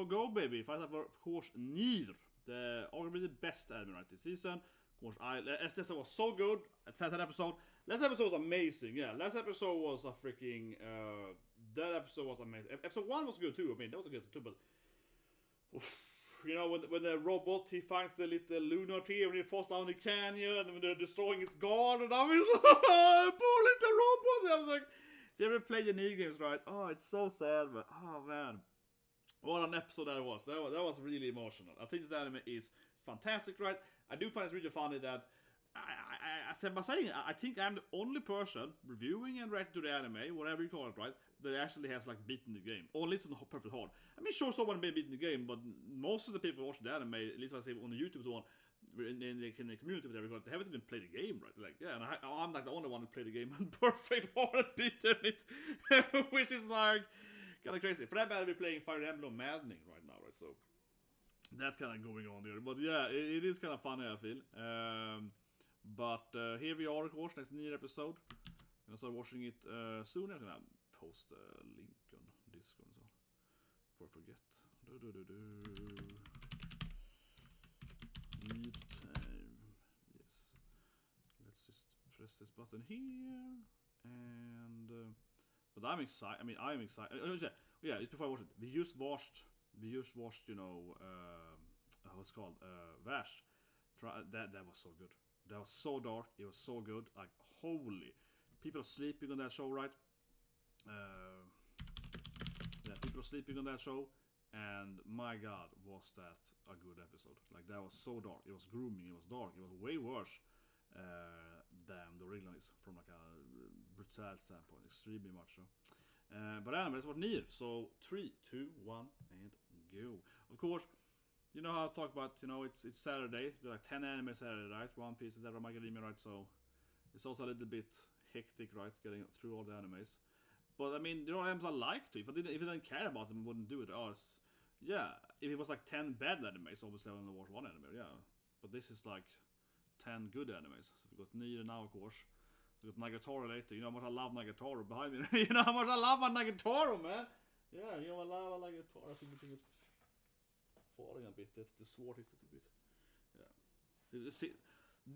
Go, baby. Fight for, of course, Nier. Arguably the best anime right this season. Of course, last episode was so good. That episode. Last episode was amazing. Yeah, last episode was a freaking. That episode was amazing. Episode 1 was good too. I mean, that was good too, but. You know, when the robot, he finds the little lunar tree and he falls down the canyon and when they're destroying its guard and I was like, poor little robot. I was like, you ever play the Nier games, right? Oh, it's so sad, but oh man. What an episode that was. That was really emotional. I think this anime is fantastic, right? I do find it's really funny that I said by saying I think I'm the only person reviewing and reacting to the anime, whatever you call it, right, that actually has like beaten the game, or at least on perfect hard. I mean, sure, someone may beaten the game, but most of the people watching the anime, at least I say on the YouTube, so on, in the community, whatever, they haven't even played the game, right? Like, yeah, and I'm like the only one who played the game on perfect hard and beaten it, which is like kind of crazy. For that matter, we're playing Fire Emblem Maddening right now, right? So that's kind of going on there. But yeah, it is kind of funny, I feel. But here we are, of course, next Nier episode. I'm gonna start watching it soon. I'm gonna post a link on Discord and so on. Before I forget. Need time. Yes. Let's just press this button here. And but I'm excited. I mean, I'm excited. Yeah, before I watch it, we just watched, you know, what's it called? Vash. That was so good. That was so dark. It was so good. Like, holy. People are sleeping on that show, right? Yeah, people are sleeping on that show. And my god, was that a good episode. Like, that was so dark. It was grooming. It was dark. It was way worse than the original is. From like a brutal standpoint. Extremely much so. But anyway, that's what Nier. So, 3, 2, 1, and go. Of course, you know how I talk about, you know, it's Saturday. There's like 10 anime Saturday, right? One Piece, etc. Academia, right? So it's also a little bit hectic, right? Getting through all the animes. But I mean, there are animes I like to. If I didn't care about them, I wouldn't do it. Oh, yeah. If it was like 10 bad animes, obviously I would only watch one anime, yeah. But this is like 10 good animes. So we got Nier now, of course. We got Nagatoro later. You know how much I love Nagatoro behind me. You know how much I love my Nagatoro, man. Yeah, you know I love my Nagatoro. I think it's falling a bit. The sword hit it a bit. Yeah.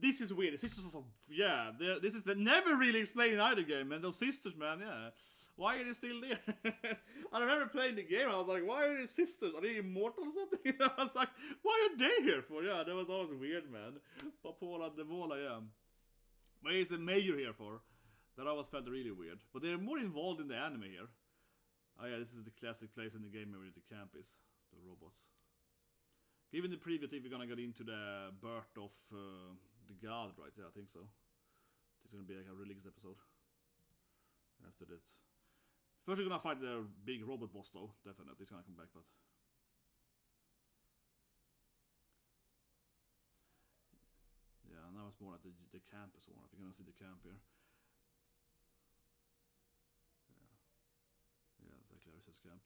This is weird. This is also, yeah. This is the never really explained in either game, man. Those sisters, man. Yeah. Why are they still there? I remember playing the game. I was like, why are they sisters? Are they immortal or something? I was like, why are they here for? Yeah, that was always weird, man. Papola Devola, yeah. What is the major here for? That always felt really weird. But they're more involved in the anime here. Oh yeah, this is the classic place in the game where the camp is. The robots. Even the preview, if we're gonna get into the birth of the god, right? Yeah, I think so. It's gonna be like a religious episode. After that. First we're gonna fight the big robot boss though, definitely. It's gonna come back, but... Yeah, now it's more like the camp is on. If you're gonna see the camp here. Yeah, exactly, Clarice's camp.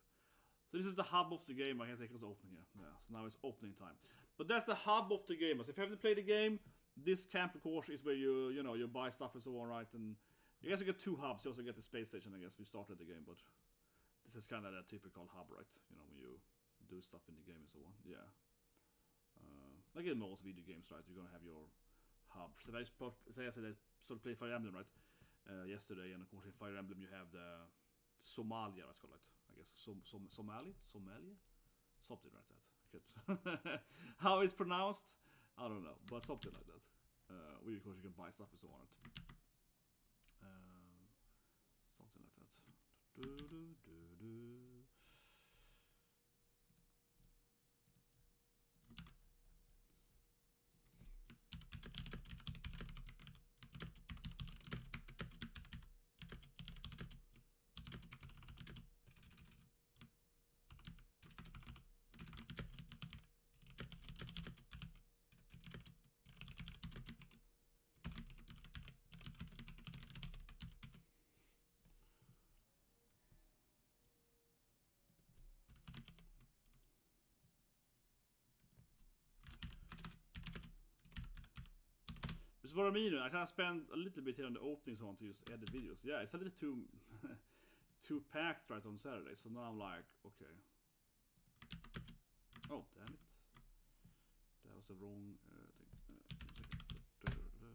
So this is the hub of the game. I can take it as opening here. Yeah, so now it's opening time. But that's the hub of the game. So if you haven't played the game, this camp, of course, is where you buy stuff and so on, right? And you guys get 2 hubs. You also get the space station, I guess, we started the game. But this is kind of a typical hub, right? You know, when you do stuff in the game and so on. Yeah. Like in most video games, right? You're gonna have your hub. So I said I sort of played Fire Emblem, right? Yesterday, and of course in Fire Emblem you have the Somalia, let's call it. I guess Somalia, something like that. How it's pronounced, I don't know, but something like that. Where of course you can buy stuff and so on. Something like that. It's what I mean. I can spend a little bit here on the opening so on to just edit videos. Yeah, it's a little too too packed right on Saturday. So now I'm like, okay. Oh, damn it. That was the wrong thing. No.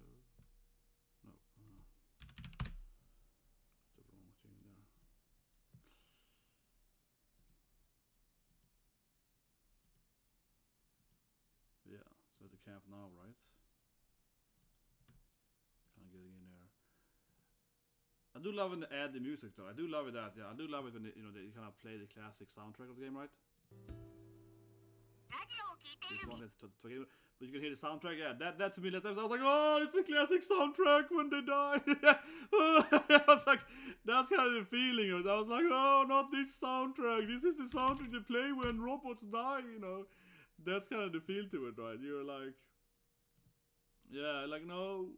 The wrong thing there. Yeah, so at the camp now, right? Kind of getting in there. I do love when they add the music though. I do love it that, yeah. I do love it when they, they kind of play the classic soundtrack of the game, right? This one is but you can hear the soundtrack, yeah. That to me, I was like, oh, it's a classic soundtrack when they die. I was like, that's kind of the feeling. I was like, oh, not this soundtrack. This is the soundtrack they play when robots die, That's kind of the feel to it, right? You're like, yeah, like, no.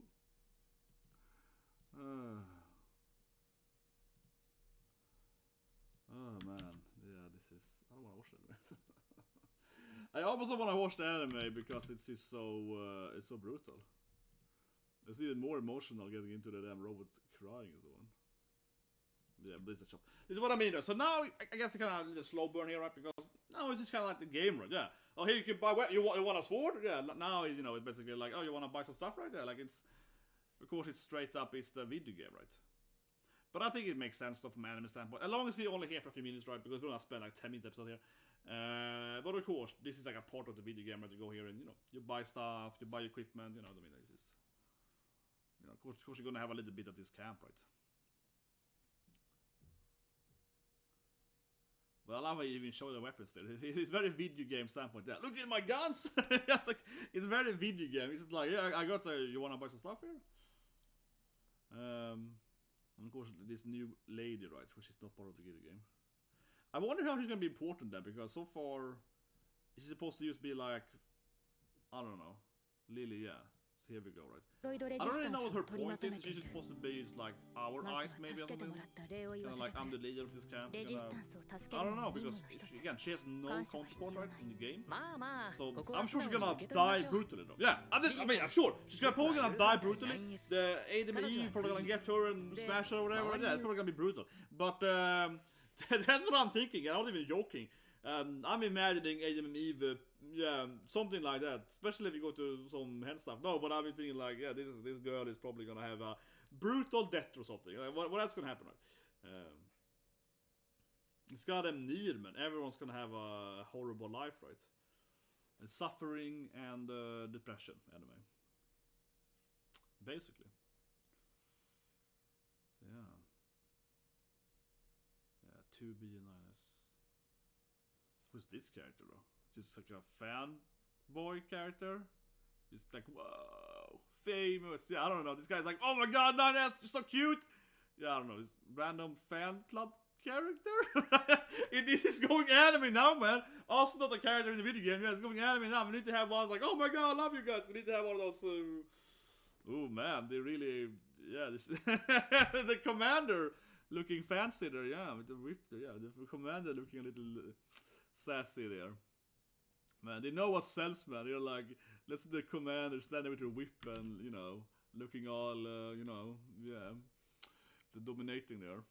Oh man, yeah, this is. I don't want to watch that. I almost don't want to watch the anime because it's just it's so brutal. It's even more emotional getting into the damn robots crying and so on. Yeah, but it's a chop. This is what I mean. So now I guess it's kind of a little slow burn here, right? Because now it's just kind of like the game, right? Yeah. Oh, here you can buy. You want a sword? Yeah. Now it's basically like, oh, you want to buy some stuff, right? Yeah. Like it's, of course, it's straight up. It's the video game, right? But I think it makes sense from an anime standpoint. As long as we only here for 3 minutes, right? Because we're gonna spend like 10 minutes episode here. But of course, this is like a part of the video game, right? You go here and you buy stuff, you buy equipment. I mean, it's just, of course, you're gonna have a little bit of this camp, right? But I love how you even show the weapons there. It's very video game standpoint. Yeah, look at my guns. It's very video game. It's like, yeah, I got. You wanna buy some stuff here? And of course, this new lady, right, which is not part of the video game. I wonder how she's gonna be important there, because so far, is she supposed to just be like, I don't know, Lily, yeah. So here we go, right? I don't really know what her point is. She's supposed to be just like our eyes, maybe, or something. Kind of like, I'm the leader of this camp. I don't know, because again, she has no counterpart, right, in the game. So I'm sure she's gonna die brutally, though. Yeah, I mean, I'm sure she's probably gonna die brutally. The ADME probably gonna get her and smash her or whatever. Yeah, it's probably gonna be brutal. But that's what I'm thinking. I'm not even joking. I'm imagining ADME, yeah, something like that. Especially if you go to some hand stuff. No, but I'm just thinking like, yeah, this girl is probably gonna have a brutal death or something. Like, what else gonna happen, right? It's got them Nier, man. Everyone's gonna have a horrible life, right? And suffering and depression, anyway. Basically. Yeah. Yeah, 2B9S. Who's this character, though? Just like a fanboy character? Just like, whoa, famous. Yeah, I don't know. This guy's like, oh my god, 9S, you're so cute. Yeah, I don't know. This random fan club character? This is going anime now, man. Also not a character in the video game. Yeah, it's going anime now. We need to have one like, oh my god, I love you guys. We need to have one of those. Oh man, they really, yeah. This the commander looking fancy there, yeah, with the whip there, yeah. The commander looking a little sassy there. Man, they know what sells, man. They're like, let's the commander standing with her whip and, looking all, yeah, the dominating there.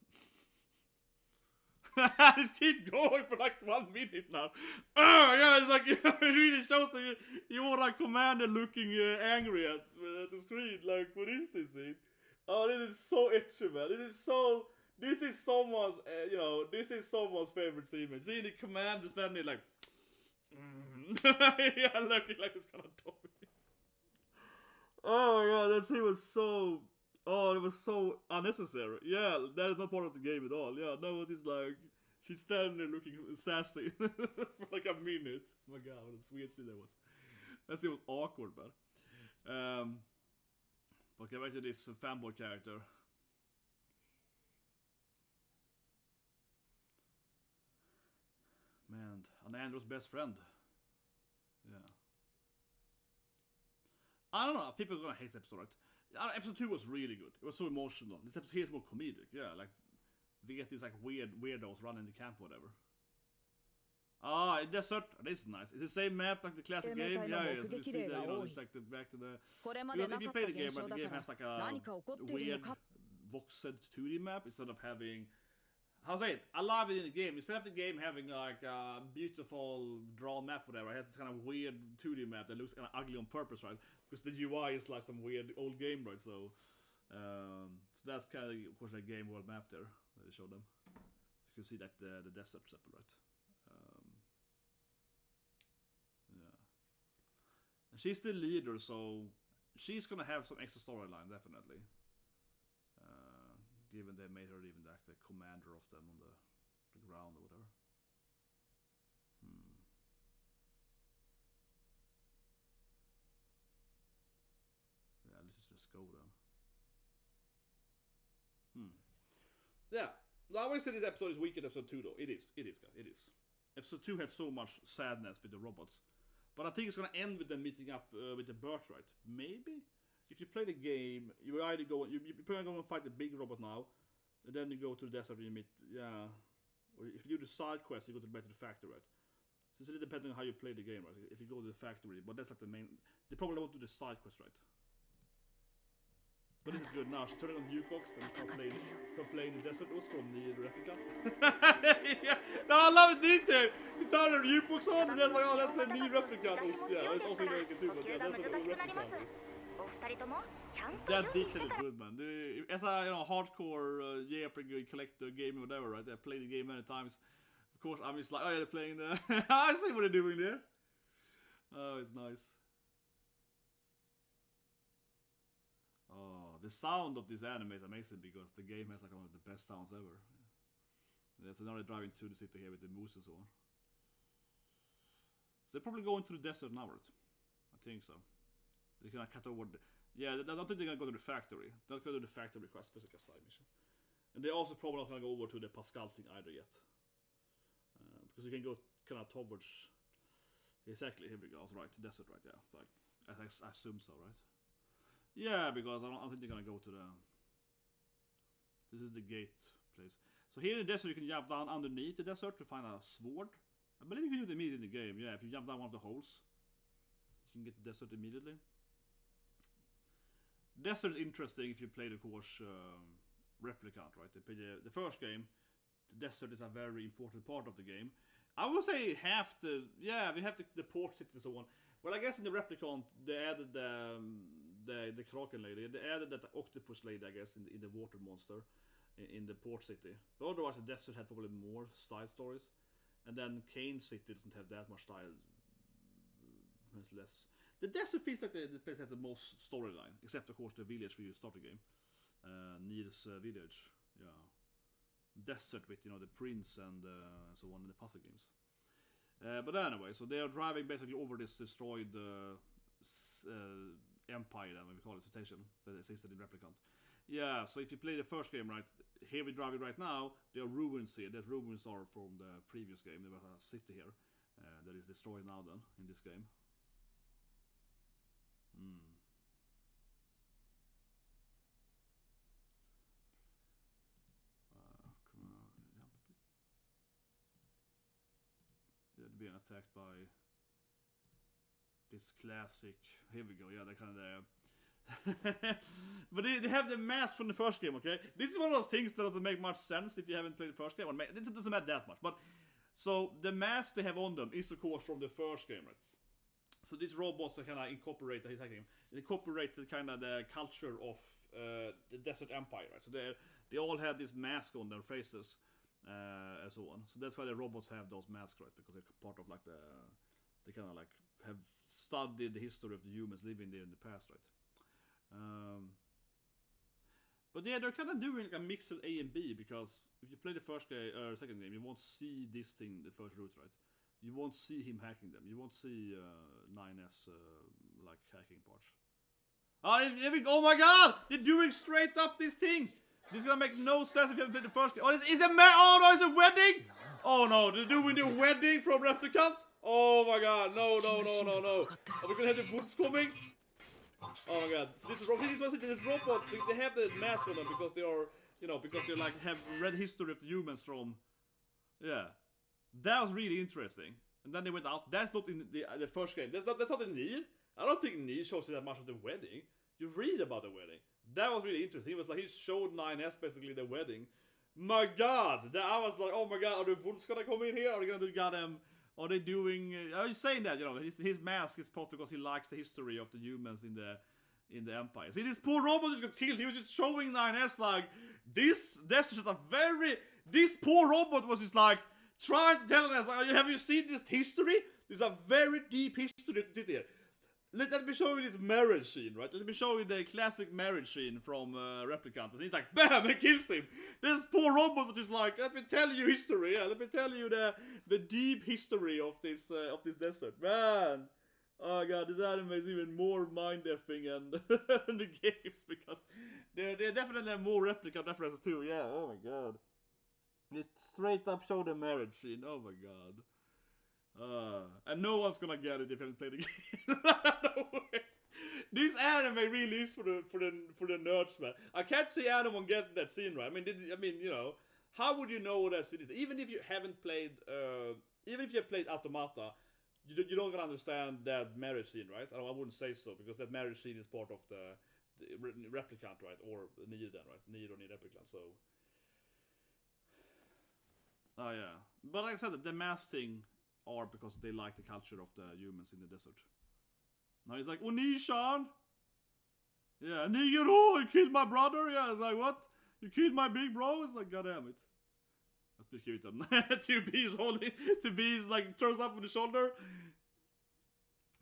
Just keep going for like 1 minute now. Yeah, it's like, it really shows that you want a commander looking angry at the screen. Like, what is this scene? Oh, this is so itchy, man. This is someone's, this is someone's favorite scene, man. Seeing the commander standing like, yeah, looking like it's gonna dominate. Oh my god, that scene was so, it was so unnecessary. Yeah, that is not part of the game at all. Yeah, that was just like, she's standing there looking sassy for like a minute. Oh my god, what a weird scene that was. That scene was awkward, man. But get back to this fanboy character. Man, Anandro's best friend. Yeah. I don't know, people are gonna hate this episode, right? Episode 2 was really good. It was so emotional. This episode here is more comedic. Yeah, like, we get these like weirdos running the camp or whatever. Ah, desert. This is nice. It's the same map like the classic game. Yeah, so you see the, it's like the back to the. Because if you play the game, the game has like a weird voxed 2D map instead of having how to say it? I love it in the game. Instead of the game having like a beautiful drawn map, whatever, it has this kind of weird 2D map that looks kind of ugly on purpose, right? Because the UI is like some weird old game, right? So that's kind of course, the game world map there that they showed them. You can see like the desert separate, right? Yeah. And she's the leader, so she's gonna have some extra storyline, definitely. Given they made her even like the commander of them on the ground or whatever. Yeah, let's go then. Yeah, I always say this episode is weaker than episode 2 though. It is, guys, it is. Episode 2 had so much sadness with the robots. But I think it's gonna end with them meeting up with the birthright. Maybe? If you play the game, you either go, you're probably going to fight the big robot now, and then you go to the desert and you meet, yeah. Or if you do the side quest, you go back to the factory, right? So it's really depending on how you play the game, right? If you go to the factory, but that's like the main, they probably won't do the side quest, right? But this is good now. She's turning on jukebox and start playing the desert ost from Nier Replicant. Yeah, no, I love it detail. She turned her jukebox on and that's like, oh, that's the Nier Replicant ost. Yeah, it's also in the too, but yeah, that's the Replicant ost. That detail is good, man. As a hardcore JRPG collector game or whatever, right? I played the game many times. Of course, I'm just like, oh yeah, they're playing the. I see what they're doing there. Oh, it's nice. Oh, the sound of this anime is amazing because the game has like one of the best sounds ever. Yeah, so now they're driving to the city here with the moose and so on. So they're probably going to the desert now, right? I think so. They're gonna cut over the... Yeah, I don't think they're gonna go to the factory. They're not gonna do the factory request, specific side mission. And they're also probably not gonna go over to the Pascal thing either yet. Because you can go kind of towards... Exactly, here we go. Right, desert right there. Like, I assume so, right? Yeah, because I don't think they're gonna go to the... This is the gate place. So here in the desert you can jump down underneath the desert to find a sword. I believe you can do it immediately in the game. Yeah, if you jump down one of the holes, you can get the desert immediately. Desert is interesting if you play the course Replicant, right? The first game, the desert is a very important part of the game. I would say half the... Yeah, we have the port city and so on. Well, I guess in the Replicant, they added the Kraken lady. They added that octopus lady, I guess, in the water monster in the port city. But otherwise, the desert had probably more side stories. And then Kane City doesn't have that much style. It's less. The desert feels like the place has the most storyline, except of course the village where you start the game. Nier's village, yeah. Desert with the prince and so on in the puzzle games. But anyway, so they are driving basically over this destroyed empire, then we call it, citation that existed in Replicant. Yeah, so if you play the first game, right, here we're driving right now, there are ruins here. There's ruins are from the previous game. There was a city here that is destroyed now then in this game. They're being attacked by this classic. Here we go. Yeah, they kind of. But they have the mask from the first game. Okay, this is one of those things that doesn't make much sense if you haven't played the first game. It doesn't matter that much. But so the mask they have on them is of course from the first game, right? So these robots that kind of incorporate the kind of the culture of the Desert Empire, right? So they all have this mask on their faces and so on. So that's why the robots have those masks, right? Because they're part of like they kind of like have studied the history of the humans living there in the past, right? But yeah, they're kind of doing like a mix of A and B, because if you play the first game or second game, you won't see this thing the first route, right? You won't see him hacking them. You won't see 9S like hacking parts. Oh my god! They're doing straight up this thing! This is gonna make no sense if you haven't played the first game. Oh, is the it's a wedding! Oh no, they're doing the wedding from Replicant? Oh my god, no. Are we gonna have the woods coming? Oh my god. So this is robots. They have the mask on them because they are, because they like have read history of the humans from, yeah. That was really interesting. And then they went out. That's not in the first game. That's not in Nier. I don't think Nier shows you that much of the wedding. You read about the wedding. That was really interesting. He showed 9S basically the wedding My God, I was like, oh my God, are the wolves gonna come in here? Are they gonna do goddamn? Are they doing? Are you saying that? You know, his mask is probably because he likes the history of the humans in the Empire. See, this poor robot just got killed. He was just showing 9S like this. That's just a very. This poor robot was just like trying to tell us, like, have you seen this history? There's a very deep history to sit here. Let me show you this marriage scene, right? Let me show you the classic marriage scene from Replicant. And he's like, BAM! And kills him! This poor robot was just like, let me tell you history, yeah. Let me tell you the deep history of this desert. Man! Oh my God, this anime is even more mind-effing and the games, because they definitely have more Replicant references too, yeah, oh my God. It straight up showed the marriage scene, oh my God. And no one's gonna get it if you haven't played the game. No way. This anime really is for the nerds, man. I can't see anyone getting that scene right. I mean, you know, how would you know what that scene is? Even if you haven't played, even if you have played Automata, you don't gonna understand that marriage scene, right? I wouldn't say so, because that marriage scene is part of the Replicant, right? Or Nier then, right? Nier or Nier Replicant, so. Oh yeah, but like I said, the mask thing are because they like the culture of the humans in the desert. Now he's like, Onishan! Yeah, Nigero, you killed my brother? Yeah, it's like, what? You killed my big bro? It's like, goddammit. That's pretty cute then. 2B is holding, 2B is like, throws up on the shoulder.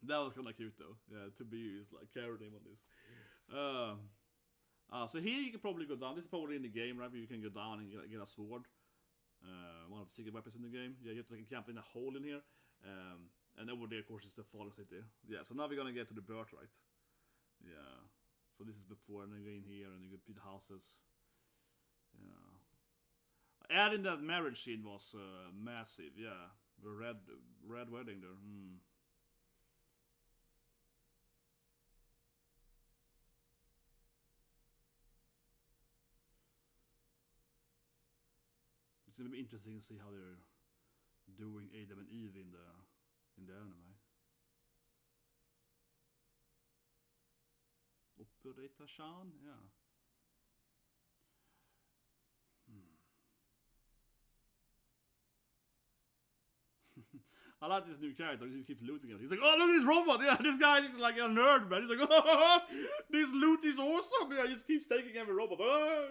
That was kinda cute though. Yeah, 2B is like carrying him on this. So here you can probably go down. This is probably in the game, right? Where you can go down and get a sword. One of the secret weapons in the game. Yeah, you have to like, camp in a hole in here. And over there, of course, is the fallen city. Yeah, so now we're gonna get to the birthright. Yeah. So this is before, and then you go in here, and you get build houses. Yeah. Adding that marriage scene was massive, yeah. The red wedding there. It's gonna be interesting to see how they're doing Adam and Eve in the anime. Operator-chan, yeah. I like this new character. He just keeps looting it. He's like, oh, look at this robot. Yeah, this guy is like a nerd, man. He's like, oh, this loot is awesome. Yeah, he just keeps taking every robot. Oh.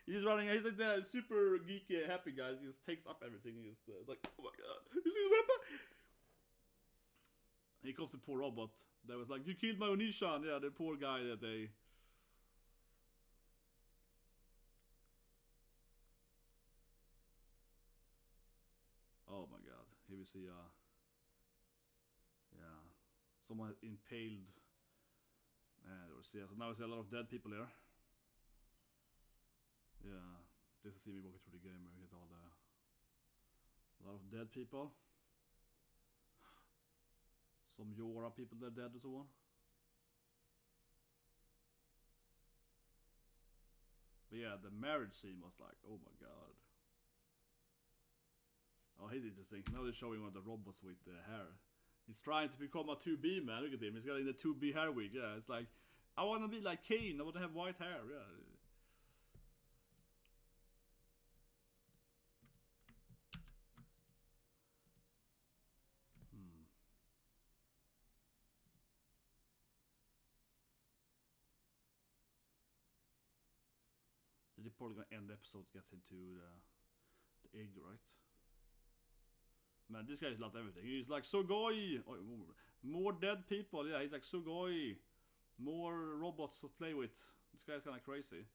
He's running. He's like the super geeky, happy guy. He just takes up everything. He's like, oh my God, you see the weapon? Here comes the poor robot. That was like, you killed my Onishan. Yeah, the poor guy that they. Oh my God. Here we see yeah, someone impaled. There was, yeah, so now we see a lot of dead people here. Yeah, this is me walking through the game where we get a lot of dead people. Some Yora people that are dead and so on. But yeah, the marriage scene was like, oh my God. Oh, he's interesting. Now they're showing one of the robots with the hair. He's trying to become a 2B man. Look at him. He's got the 2B hair wig. Yeah, it's like, I want to be like Kane. I want to have white hair. Yeah. They're probably gonna end the episode to get into the egg, right? Man, this guy loves everything. He's like, Sugoi! Oh, more dead people. Yeah, he's like, Sugoi! More robots to play with. This guy's kind of crazy.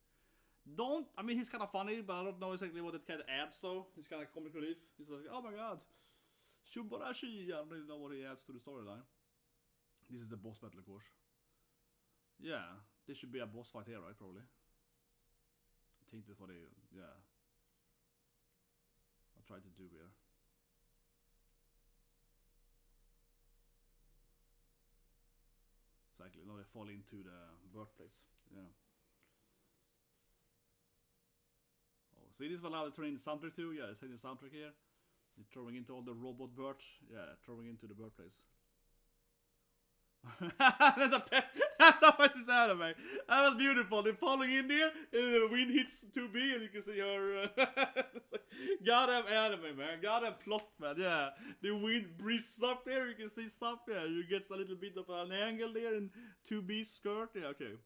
I mean, he's kind of funny, but I don't know exactly what it kind of adds, though. He's kind of comic relief. He's like, oh my God. Shubarashi! I don't really know what he adds to the storyline. This is the boss battle, of course. Yeah, this should be a boss fight here, right? Probably. I think that's what they, yeah. I'll try to do here. Exactly, now they fall into the birthplace. Yeah. Oh, see, this is what now they're turning the soundtrack to. Yeah, they're setting the soundtrack here. They're throwing into all the robot birds. Yeah, throwing into the birthplace. That was his anime. That was beautiful. They're falling in there, and the wind hits 2B, and you can see her. Gotta have anime, man. Gotta have plot, man. Yeah, the wind breezes up there. You can see stuff. Yeah, you get a little bit of an angle there, and 2B skirt. Yeah, okay.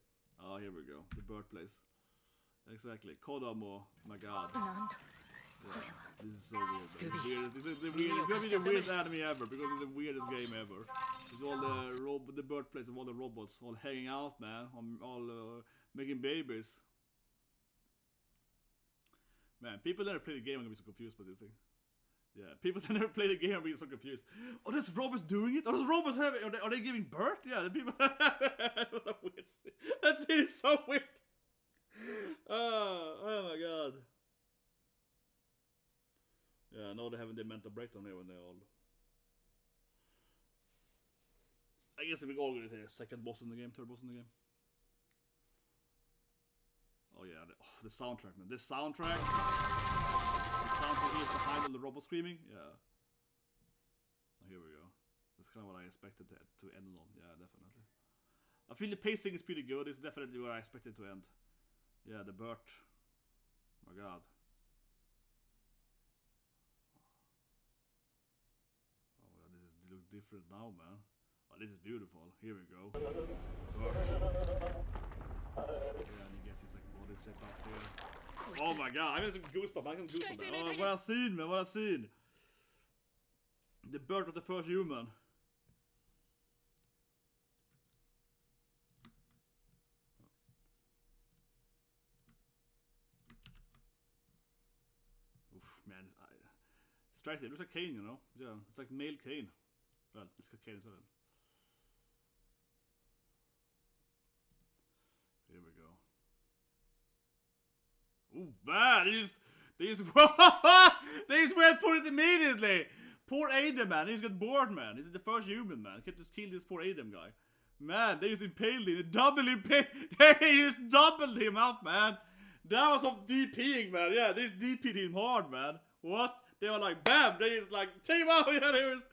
Oh, here we go. The birthplace. Exactly. Kodomo. My God. Yeah, this is so weird. This is the weirdest. It's gonna be the weirdest anime ever because it's the weirdest game ever. It's all the birthplace of all the robots all hanging out, man. All making babies. Man, people that never play the game are gonna be so confused by this thing. Yeah, people that never play the game are gonna be so confused. Oh, there's robots doing it? Are those robots having? Are they giving birth? Yeah, the people. What a weird scene. That scene is so weird. Oh my God. Yeah, now they're having their mental breakdown here when they're all. I guess we're all gonna say second boss in the game, third boss in the game. Oh yeah, the soundtrack, man. This soundtrack. The soundtrack here behind all the robot screaming. Yeah. Oh, here we go. That's kind of what I expected to end on. Yeah, definitely. I feel the pacing is pretty good. It's definitely where I expected to end. Yeah, the bird. Oh my God. This looks different now, man. Oh, this is beautiful. Here we go. Yeah, and he gets his like body set up here. Oh my God, I'm getting some goosebumps. I'm getting goosebumps. Oh, what a scene, man! What a scene! The birth of the first human. Oof, man, straight it looks like Kane, you know? Yeah, it's like male Kane. Well, it's got Kane as well. Here we go. Oh man, they just went for it immediately. Poor Adam, man. He's got bored, man. He's the first human, man. Can't just kill this poor Adam guy. Man, they just impaled him. They just doubled him up, man. That was some DPing, man. Yeah, they just DP'd him hard, man. What? They were like, bam. They just like, team out. Yeah, they was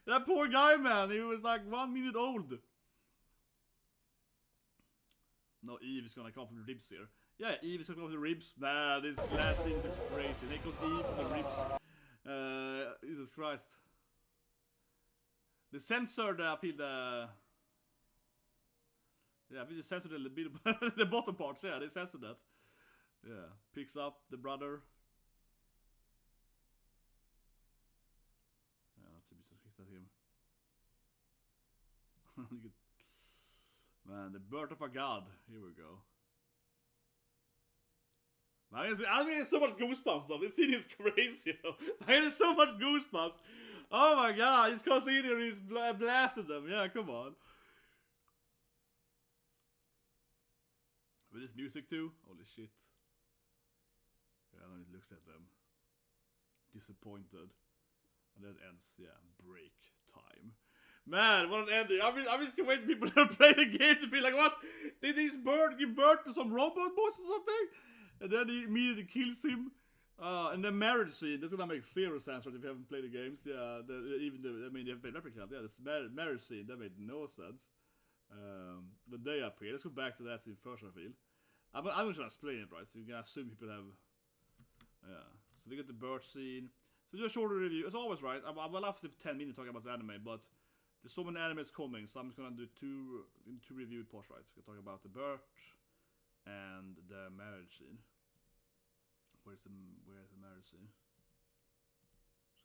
that poor guy, man. He was like 1 minute old. No, Eve is gonna come from the ribs here. Yeah, Eve is gonna come from the ribs. Man, this last scene is crazy. They got Eve from the ribs. Jesus Christ. They censored, I feel the... Yeah, I feel they censored a little bit, the bottom parts, yeah, they censored that. Yeah, picks up the brother. Yeah, not to be so strict at him. Man, the birth of a god. Here we go. Man, I'm getting so much goosebumps though. This scene is crazy, you know. I'm getting so much goosebumps. Oh my God, he's constantly in here, he's blasted them. Yeah, come on. With this music too? Holy shit. Yeah, and it looks at them. Disappointed. And then ends, yeah, break time. Man, what an ending. I'm just waiting for people to play the game to be like, what? Did this bird give birth to some robot boss or something? And then he immediately kills him. And the marriage scene, that's gonna make zero sense right, if you haven't played the games. Yeah, you haven't played Replicant. Yeah, this marriage scene, that made no sense. But they appear. Let's go back to that scene first, I feel. I'm just gonna explain it, right? So you can assume people have... Yeah. So we got the bird scene. So just a shorter review. As always, right? I will have to 10 minutes talking about the anime, but there's so many animes coming, so I'm just gonna do two reviewed parts, right? So we're talking about the birth and the marriage scene. Where's the marriage scene?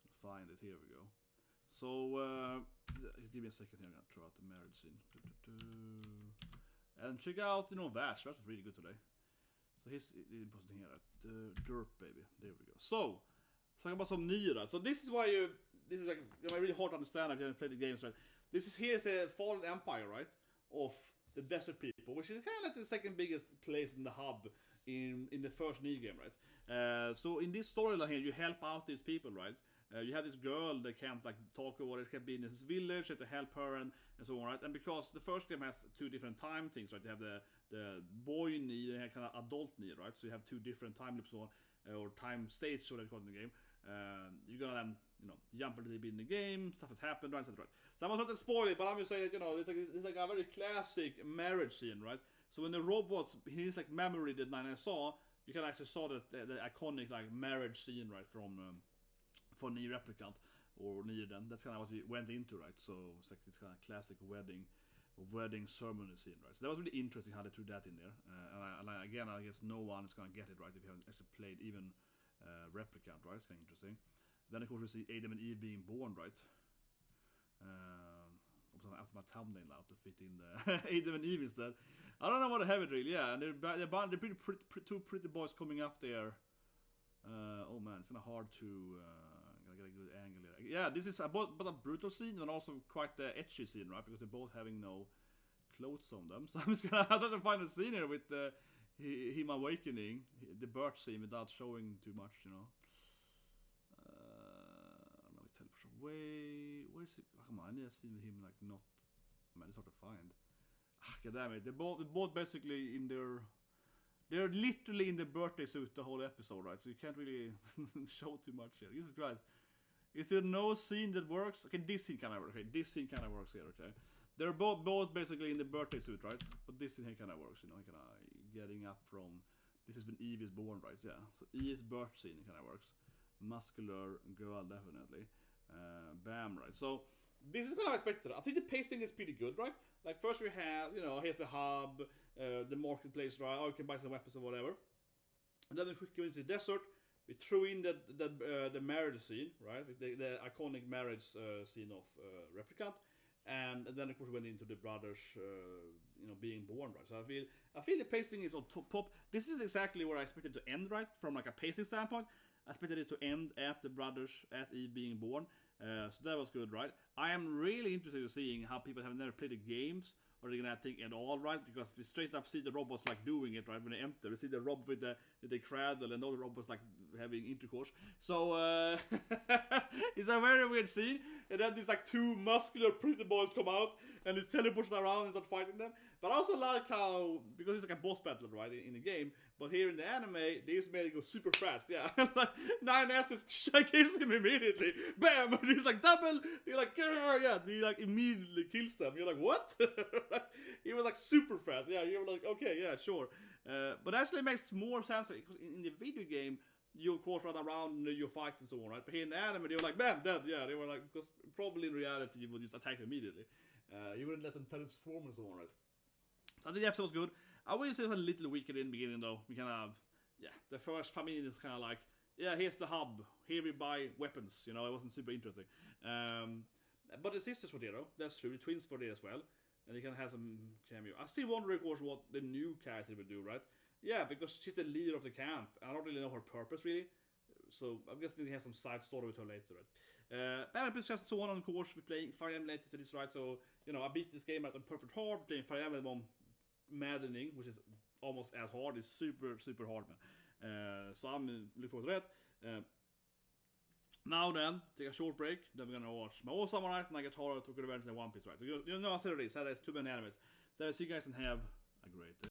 Just gonna find it. Here we go. So give me a second here. I'm gonna throw out the marriage scene. And check out, Vash. That was really good today. So here's it wasn't here. Derp baby. There we go. So talking about some Nier. So this is why this is like really hard to understand if you haven't played the games, right? Here's the fallen empire, right? Of the desert people, which is kind of like the second biggest place in the hub in the first Nier game, right? So in this storyline here, you help out these people, right? You have this girl that can't like talk or whatever, can't be in this village, you have to help her and so on, right? And because the first game has two different time things, right? You have the boy Nier and kind of adult Nier, right? So you have two different time loops on, or time states, so they call it in the game. You're gonna then, jump a little bit in the game, stuff has happened, right, etc. So I'm not trying to spoil it, but I'm just saying that, it's like a very classic marriage scene, right? So when the robots, his like memory that I saw, you can actually saw the iconic like marriage scene, right, from for Nier Replicant or Nier. Then that's kind of what we went into, right? So it's like this kind of classic wedding ceremony scene, right? So that was really interesting how they threw that in there. Again, I guess no one is gonna get it right if you haven't actually played even Replicant, right? It's kind of interesting. Then of course we see Adam and Eve being born, right? After my thumbnail out to fit in the Adam and Eve instead. I don't know what to have it really. Yeah, and they're two pretty boys coming up there. Oh man, it's kind of hard to gotta get a good angle here. Yeah, this is both a brutal scene and also quite the etchy scene, right? Because they're both having no clothes on them. So I'm just gonna try to find a scene here with him awakening, the birth scene without showing too much, I don't know. Teleport away. Where is it? Oh, come on, I need to see him like not. Man, it's hard to find. God damn it! They're both basically in their. They're literally in the birthday suit the whole episode, right? So you can't really show too much here. Jesus Christ! Is there no scene that works? Okay, this scene kind of works. Okay, this scene kind of works here. Okay, they're both basically in the birthday suit, right? But this scene here kind of works. Kind of getting up from. This is when Eve is born, right? Yeah. So Eve's birth scene kind of works. Muscular girl, definitely. Bam, right? So this is what I expected. I think the pacing is pretty good, right? Like first we have, here's the hub, the marketplace, right? Oh, you can buy some weapons or whatever. And then we quickly went to the desert. We threw in the marriage scene, right? The iconic marriage scene of Replicant. And then of course we went into the brothers, being born, right? So I feel the pacing is on top. This is exactly where I expected to end, right? From like a pacing standpoint. I expected it to end at the brothers, at Eve being born. So that was good, right? I am really interested in seeing how people have never played the games, or they're gonna think at all, right? Because we straight up see the robots like doing it, right? When they enter, we see the robot with the cradle, and all the robots like having intercourse. So it's a very weird scene. And then these like two muscular pretty boys come out and just teleporting around and start fighting them. But I also like how, because it's like a boss battle, right, in the game. But here in the anime, they just made it go super fast. Yeah, like 9S just kills him immediately. Bam! And he's like double. You're like, yeah. He like immediately kills them. You're like, what? He was like super fast. Yeah, you were like, okay, yeah, sure. But actually, it makes more sense because in the video game, you of course run around and you fight and so on, right? But here in the anime, they were like, bam, dead. Yeah, they were like, because probably in reality, you would just attack them immediately. You wouldn't let them transform and so on, right? So I think the episode was good. I will say it was a little weaker in the beginning, though. We kind of, the first 5 minutes is kind of like, here's the hub. Here we buy weapons. It wasn't super interesting. But the sisters were there, though. That's true. The twins were there as well. And you can have some cameo. I still wonder, of course, what the new character will do, right? Yeah, because she's the leader of the camp. I don't really know her purpose, really. So I'm guessing he has some side story with her later, right? Bad episodes and so on, of course, we're playing Fire Emblem later to this, right? So, I beat this game at a perfect hard, playing Fire Emblem on maddening, which is almost as hard. It's super, super hard, man. So I'm looking forward to that. Now then, take a short break. Then we're gonna watch my Awesome Samurai, Nagatoro, Tokyo Revenge, and One Piece, right? So I said it is. That is too many animes. So see you guys and have a great day.